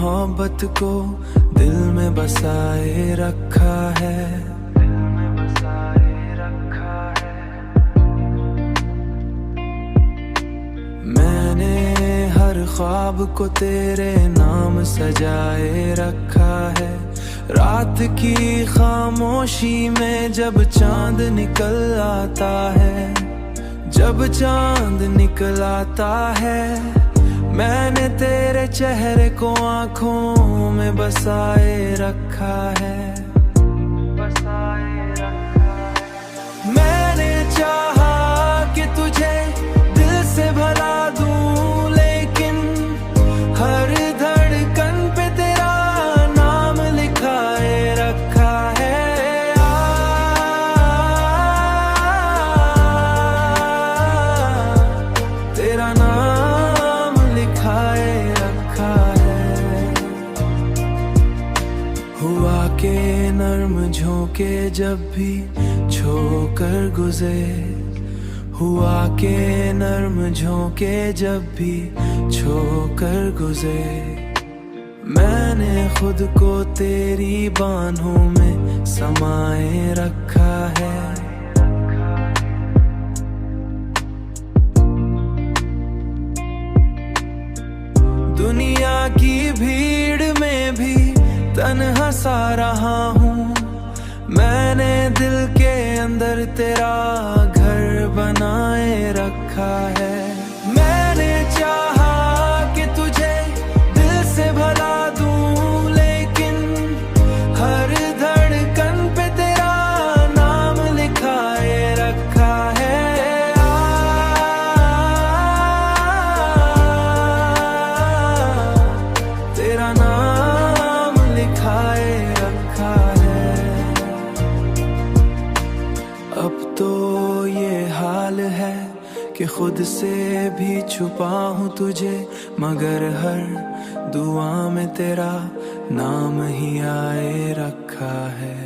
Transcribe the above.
मोहब्बत को दिल में बसाए रखा है। मैंने हर ख्वाब को तेरे नाम सजाए रखा है। रात की खामोशी में जब चांद निकल आता है, जब चांद निकल आता है, मैंने तेरे चेहरे को आँखों में बसाए रखा है। मैंने चाहा कि तुझे दिल से भला दूं, लेकिन हर धड़कन पे तेरा नाम लिखाए रखा है। तेरा नाम लिखाए रखा है। हुआ के नर्म झोंके जब भी छोकर गुजरे, हुआ के नर्म झोंके जब भी छोकर गुजरे, मैंने खुद को तेरी बाहों में समाए रखा है। दुनिया की भीड़ में भी तन्हा सा रहा हूँ, मैंने दिल के अंदर तेरा घर बनाए रखा है। मैंने चाहा कि तुझे दिल से भला दूं, लेकिन हर धड़कन पे तेरा नाम लिखाए रखा है। तेरा नाम लिखाए रखा है। अब तो ये हाल है कि खुद से भी छुपा हूँ तुझे, मगर हर दुआ में तेरा नाम ही आए रखा है।